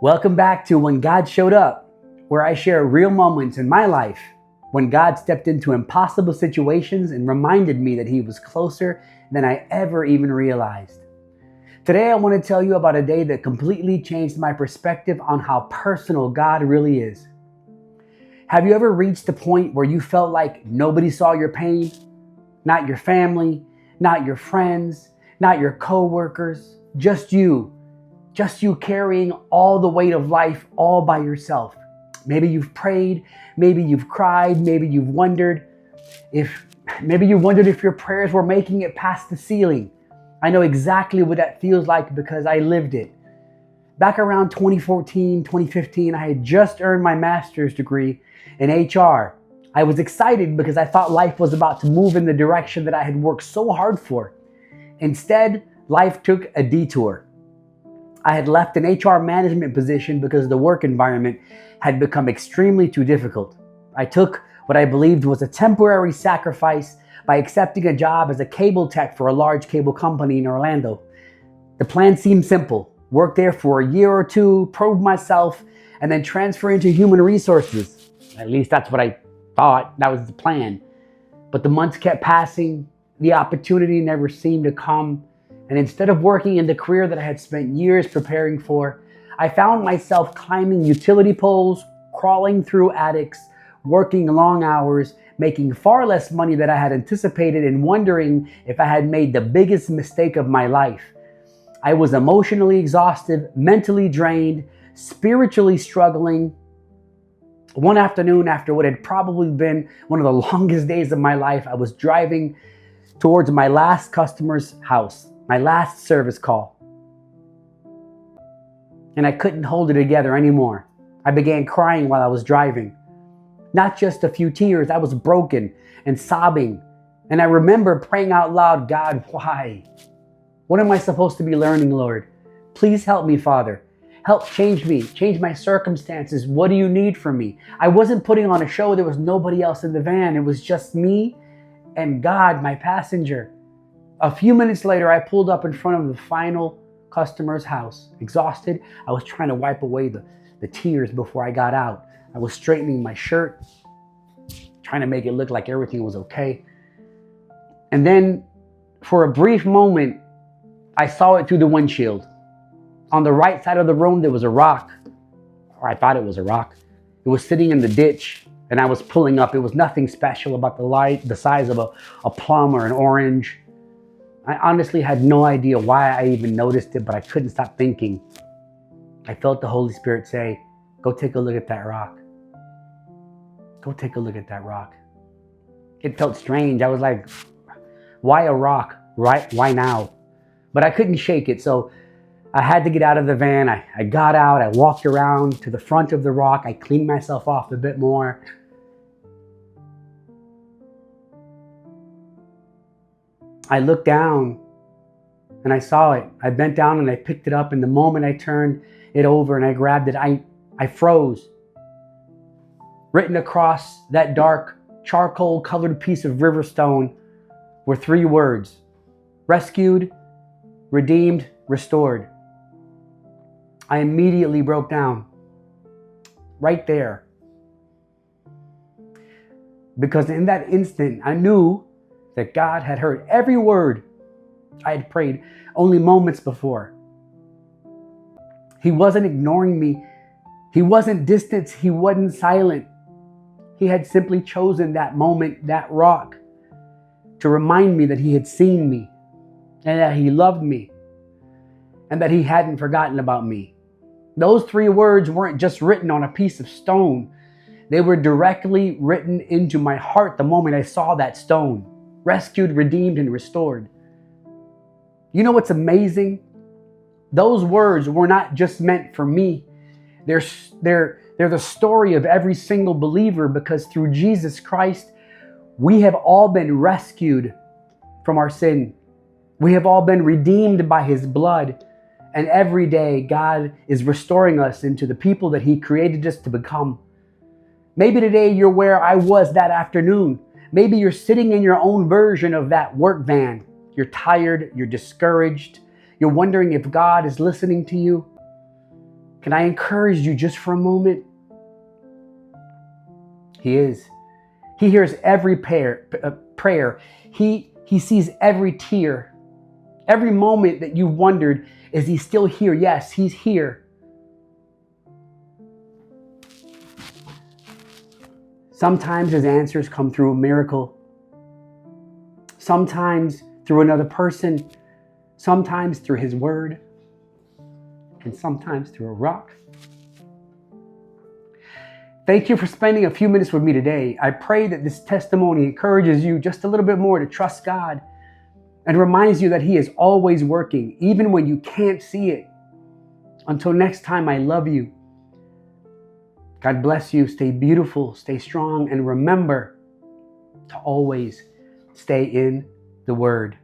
Welcome back to When God Showed Up, where I share real moments in my life when God stepped into impossible situations and reminded me that He was closer than I ever even realized. Today, I want to tell you about a day that completely changed my perspective on how personal God really is. Have you ever reached a point where you felt like nobody saw your pain? Not your family, not your friends, not your coworkers, just you. Just you carrying all the weight of life all by yourself. Maybe you've prayed, maybe you've cried, maybe you've wondered if your prayers were making it past the ceiling. I know exactly what that feels like because I lived it. Back around 2014, 2015, I had just earned my master's degree in HR. I was excited because I thought life was about to move in the direction that I had worked so hard for. Instead, life took a detour. I had left an HR management position because the work environment had become extremely too difficult. I took what I believed was a temporary sacrifice by accepting a job as a cable tech for a large cable company in Orlando. The plan seemed simple: work there for a year or two, prove myself, and then transfer into human resources. At least that's what I thought. That was the plan. But the months kept passing. The opportunity never seemed to come. And instead of working in the career that I had spent years preparing for, I found myself climbing utility poles, crawling through attics, working long hours, making far less money than I had anticipated, and wondering if I had made the biggest mistake of my life. I was emotionally exhausted, mentally drained, spiritually struggling. One afternoon, after what had probably been one of the longest days of my life, I was driving towards my last customer's house. My last service call. And I couldn't hold it together anymore. I began crying while I was driving. Not just a few tears, I was broken and sobbing. And I remember praying out loud, "God, why? What am I supposed to be learning, Lord? Please help me, Father. Help change me, change my circumstances. What do you need from me?" I wasn't putting on a show. There was nobody else in the van. It was just me and God, my passenger. A few minutes later, I pulled up in front of the final customer's house. Exhausted, I was trying to wipe away the tears before I got out. I was straightening my shirt, trying to make it look like everything was okay. And then, for a brief moment, I saw it through the windshield. On the right side of the room, there was a rock, or I thought it was a rock. It was sitting in the ditch, and I was pulling up. It was nothing special about the size of a plum or an orange. I honestly had no idea why I even noticed it, but I couldn't stop thinking. I felt the Holy Spirit say, "Go take a look at that rock. Go take a look at that rock." It felt strange. I was like, why a rock? Right? Why now? But I couldn't shake it, so I had to get out of the van. I got out. I walked around to the front of the rock. I cleaned myself off a bit more. I looked down and I saw it. I bent down and I picked it up, and the moment I turned it over and I grabbed it, I froze. Written across that dark charcoal colored piece of river stone were 3 words: rescued, redeemed, restored. I immediately broke down. Right there. Because in that instant, I knew that God had heard every word I had prayed only moments before. He wasn't ignoring me. He wasn't distant. He wasn't silent. He had simply chosen that moment, that rock, to remind me that He had seen me and that He loved me and that He hadn't forgotten about me. Those 3 words weren't just written on a piece of stone. They were directly written into my heart the moment I saw that stone. Rescued, redeemed, and restored. You know what's amazing? Those words were not just meant for me. They're the story of every single believer, because through Jesus Christ, we have all been rescued from our sin. We have all been redeemed by His blood. And every day, God is restoring us into the people that He created us to become. Maybe today you're where I was that afternoon. Maybe you're sitting in your own version of that work van. You're tired, you're discouraged, you're wondering if God is listening to you. Can I encourage you just for a moment? He is. He hears every prayer. He sees every tear. Every moment that you've wondered, is he still here? Yes, he's here. Sometimes his answers come through a miracle. Sometimes through another person. Sometimes through his word. And sometimes through a rock. Thank you for spending a few minutes with me today. I pray that this testimony encourages you just a little bit more to trust God and reminds you that he is always working, even when you can't see it. Until next time, I love you. God bless you. Stay beautiful, stay strong, and remember to always stay in the Word.